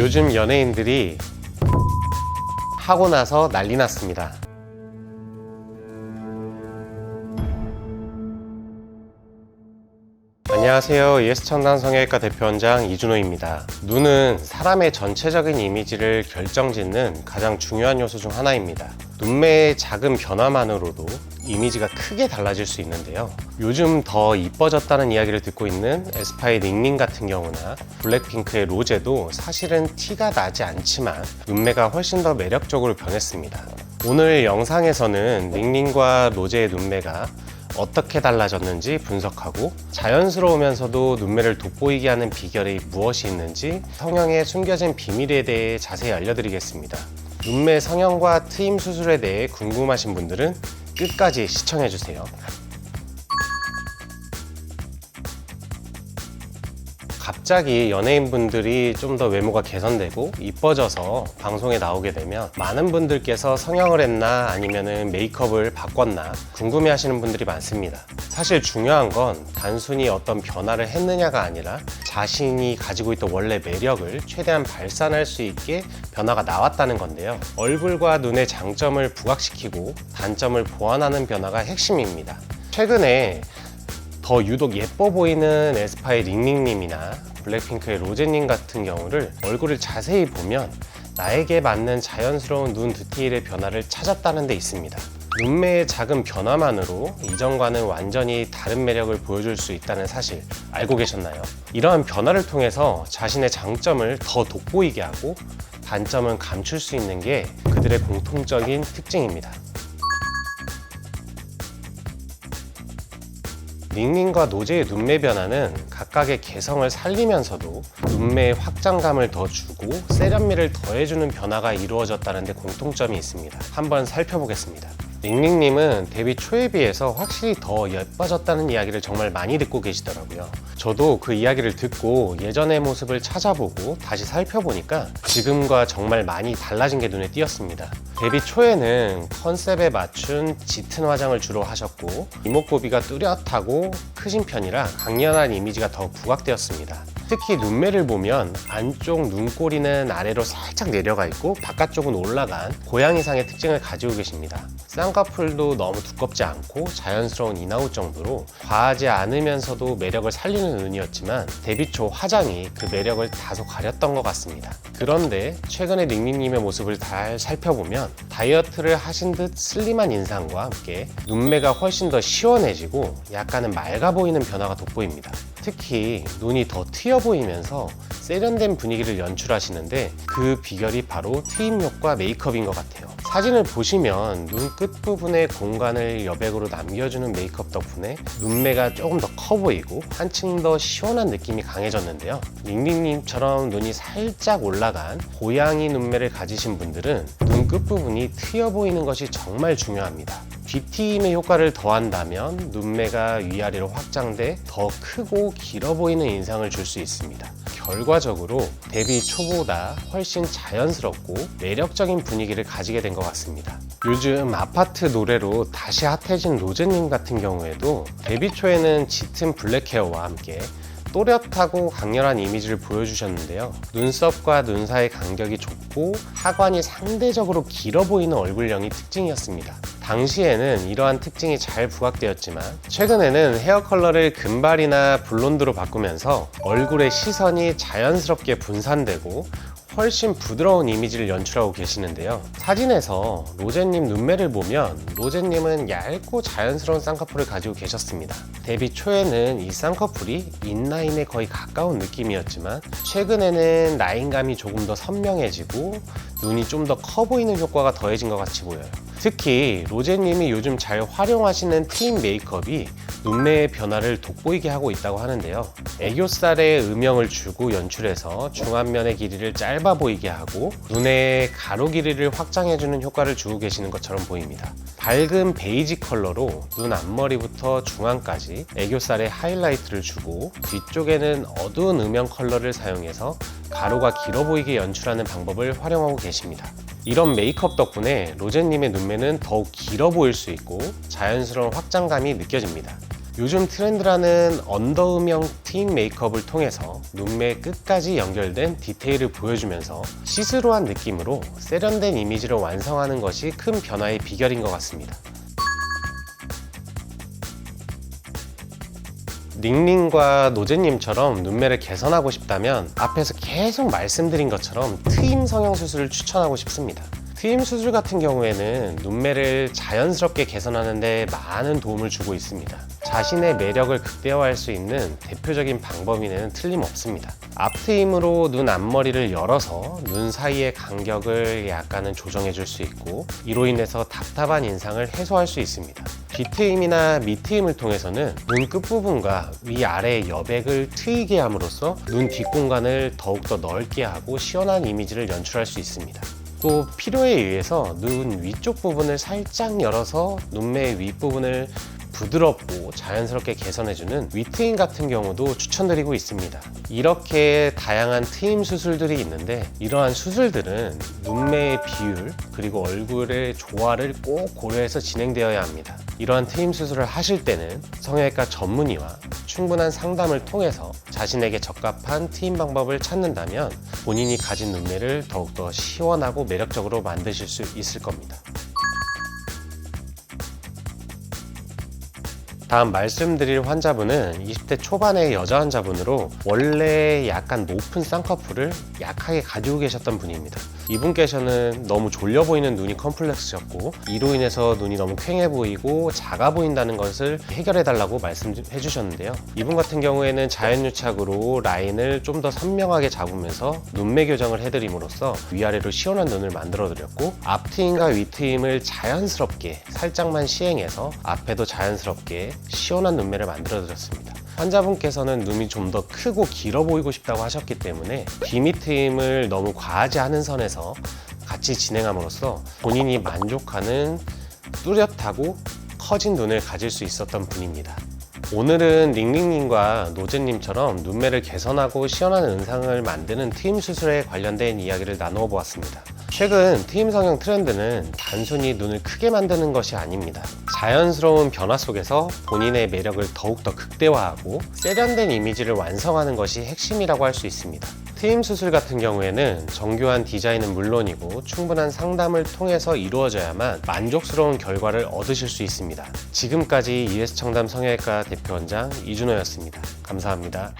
요즘 연예인들이 하고 나서 난리 났습니다. 안녕하세요. 예스천단 성형외과 대표원장 이준호입니다. 눈은 사람의 전체적인 이미지를 결정짓는 가장 중요한 요소 중 하나입니다. 눈매의 작은 변화만으로도 이미지가 크게 달라질 수 있는데요. 요즘 더 이뻐졌다는 이야기를 듣고 있는 에스파의 닝닝 같은 경우나 블랙핑크의 로제도 사실은 티가 나지 않지만 눈매가 훨씬 더 매력적으로 변했습니다. 오늘 영상에서는 닝닝과 로제의 눈매가 어떻게 달라졌는지 분석하고 자연스러우면서도 눈매를 돋보이게 하는 비결이 무엇이 있는지 성형의 숨겨진 비밀에 대해 자세히 알려드리겠습니다. 눈매 성형과 트임 수술에 대해 궁금하신 분들은 끝까지 시청해주세요. 갑자기 연예인분들이 좀 더 외모가 개선되고 이뻐져서 방송에 나오게 되면 많은 분들께서 성형을 했나 아니면 메이크업을 바꿨나 궁금해 하시는 분들이 많습니다. 사실 중요한 건 단순히 어떤 변화를 했느냐가 아니라 자신이 가지고 있던 원래 매력을 최대한 발산할 수 있게 변화가 나왔다는 건데요. 얼굴과 눈의 장점을 부각시키고 단점을 보완하는 변화가 핵심입니다. 최근에 더 유독 예뻐 보이는 에스파의 닝닝님이나 블랙핑크의 로제님 같은 경우를 얼굴을 자세히 보면 나에게 맞는 자연스러운 눈 디테일의 변화를 찾았다는 데 있습니다. 눈매의 작은 변화만으로 이전과는 완전히 다른 매력을 보여줄 수 있다는 사실 알고 계셨나요? 이러한 변화를 통해서 자신의 장점을 더 돋보이게 하고 단점은 감출 수 있는 게 그들의 공통적인 특징입니다. 닝닝과 로제의 눈매 변화는 각각의 개성을 살리면서도 눈매의 확장감을 더 주고 세련미를 더해주는 변화가 이루어졌다는 데 공통점이 있습니다. 한번 살펴보겠습니다. 닝닝님은 데뷔 초에 비해서 확실히 더 예뻐졌다는 이야기를 정말 많이 듣고 계시더라고요. 저도 그 이야기를 듣고 예전의 모습을 찾아보고 다시 살펴보니까 지금과 정말 많이 달라진 게 눈에 띄었습니다. 데뷔 초에는 컨셉에 맞춘 짙은 화장을 주로 하셨고 이목구비가 뚜렷하고 크신 편이라 강렬한 이미지가 더 부각되었습니다. 특히 눈매를 보면 안쪽 눈꼬리는 아래로 살짝 내려가 있고 바깥쪽은 올라간 고양이상의 특징을 가지고 계십니다. 쌍꺼풀도 너무 두껍지 않고 자연스러운 인아웃 정도로 과하지 않으면서도 매력을 살리는 눈이었지만 데뷔 초 화장이 그 매력을 다소 가렸던 것 같습니다. 그런데 최근에 닝닝님의 모습을 잘 살펴보면 다이어트를 하신 듯 슬림한 인상과 함께 눈매가 훨씬 더 시원해지고 약간은 맑아 보이는 변화가 돋보입니다. 특히 눈이 더 트여 보이면서 세련된 분위기를 연출하시는데 그 비결이 바로 트임력과 메이크업인 것 같아요. 사진을 보시면 눈 끝부분에 공간을 여백으로 남겨주는 메이크업 덕분에 눈매가 조금 더 커 보이고 한층 더 시원한 느낌이 강해졌는데요. 닝닝님처럼 눈이 살짝 올라간 고양이 눈매를 가지신 분들은 눈 끝부분이 트여 보이는 것이 정말 중요합니다. 뒤트임의 효과를 더한다면 눈매가 위아래로 확장돼 더 크고 길어 보이는 인상을 줄 수 있습니다. 결과적으로 데뷔 초보다 훨씬 자연스럽고 매력적인 분위기를 가지게 된 것 같습니다. 요즘 아파트 노래로 다시 핫해진 로제님 같은 경우에도 데뷔 초에는 짙은 블랙 헤어와 함께 또렷하고 강렬한 이미지를 보여주셨는데요. 눈썹과 눈 사이 간격이 좁고 하관이 상대적으로 길어 보이는 얼굴형이 특징이었습니다. 당시에는 이러한 특징이 잘 부각되었지만 최근에는 헤어 컬러를 금발이나 블론드로 바꾸면서 얼굴의 시선이 자연스럽게 분산되고 훨씬 부드러운 이미지를 연출하고 계시는데요. 사진에서 로제님 눈매를 보면 로제님은 얇고 자연스러운 쌍꺼풀을 가지고 계셨습니다. 데뷔 초에는 이 쌍꺼풀이 인라인에 거의 가까운 느낌이었지만 최근에는 라인감이 조금 더 선명해지고 눈이 좀 더 커 보이는 효과가 더해진 것 같이 보여요. 특히 로제님이 요즘 잘 활용하시는 트임 메이크업이 눈매의 변화를 돋보이게 하고 있다고 하는데요. 애교살에 음영을 주고 연출해서 중안면의 길이를 짧아 보이게 하고 눈의 가로 길이를 확장해주는 효과를 주고 계시는 것처럼 보입니다. 밝은 베이지 컬러로 눈 앞머리부터 중안까지 애교살에 하이라이트를 주고 뒤쪽에는 어두운 음영 컬러를 사용해서 가로가 길어 보이게 연출하는 방법을 활용하고 계십니다. 이런 메이크업 덕분에 로제님의 눈매는 더욱 길어 보일 수 있고 자연스러운 확장감이 느껴집니다. 요즘 트렌드라는 언더음형 트임 메이크업을 통해서 눈매 끝까지 연결된 디테일을 보여주면서 시스루한 느낌으로 세련된 이미지를 완성하는 것이 큰 변화의 비결인 것 같습니다. 닝닝과 노제님처럼 눈매를 개선하고 싶다면 앞에서 계속 말씀드린 것처럼 트임 성형 수술을 추천하고 싶습니다. 트임 수술 같은 경우에는 눈매를 자연스럽게 개선하는 데 많은 도움을 주고 있습니다. 자신의 매력을 극대화할 수 있는 대표적인 방법이는 틀림없습니다. 앞트임으로 눈 앞머리를 열어서 눈 사이의 간격을 약간은 조정해 줄 수 있고, 이로 인해서 답답한 인상을 해소할 수 있습니다. 뒤트임이나 밑트임을 통해서는 눈 끝부분과 위아래의 여백을 트이게 함으로써 눈 뒷공간을 더욱더 넓게 하고 시원한 이미지를 연출할 수 있습니다. 또 필요에 의해서 눈 위쪽 부분을 살짝 열어서 눈매 윗부분을 부드럽고 자연스럽게 개선해주는 위트임 같은 경우도 추천드리고 있습니다. 이렇게 다양한 트임 수술들이 있는데, 이러한 수술들은 눈매의 비율 그리고 얼굴의 조화를 꼭 고려해서 진행되어야 합니다. 이러한 트임 수술을 하실 때는 성형외과 전문의와 충분한 상담을 통해서 자신에게 적합한 트임 방법을 찾는다면 본인이 가진 눈매를 더욱더 시원하고 매력적으로 만드실 수 있을 겁니다. 다음 말씀드릴 환자분은 20대 초반의 여자 환자분으로 원래 약간 높은 쌍꺼풀을 약하게 가지고 계셨던 분입니다. 이분께서는 너무 졸려 보이는 눈이 컴플렉스였고, 이로 인해서 눈이 너무 퀭해 보이고 작아 보인다는 것을 해결해 달라고 말씀해 주셨는데요. 이분 같은 경우에는 자연유착으로 라인을 좀 더 선명하게 잡으면서 눈매 교정을 해드림으로써 위아래로 시원한 눈을 만들어 드렸고, 앞트임과 윗트임을 자연스럽게 살짝만 시행해서 앞에도 자연스럽게 시원한 눈매를 만들어 드렸습니다. 환자분께서는 눈이 좀 더 크고 길어 보이고 싶다고 하셨기 때문에 뒤밑트임을 너무 과하지 않은 선에서 같이 진행함으로써 본인이 만족하는 뚜렷하고 커진 눈을 가질 수 있었던 분입니다. 오늘은 닝닝님과 노제님처럼 눈매를 개선하고 시원한 은상을 만드는 트임 수술에 관련된 이야기를 나누어 보았습니다. 최근 트임 성형 트렌드는 단순히 눈을 크게 만드는 것이 아닙니다. 자연스러운 변화 속에서 본인의 매력을 더욱더 극대화하고 세련된 이미지를 완성하는 것이 핵심이라고 할 수 있습니다. 트임 수술 같은 경우에는 정교한 디자인은 물론이고 충분한 상담을 통해서 이루어져야만 만족스러운 결과를 얻으실 수 있습니다. 지금까지 ES청담 성형외과 대표원장 이준호였습니다. 감사합니다.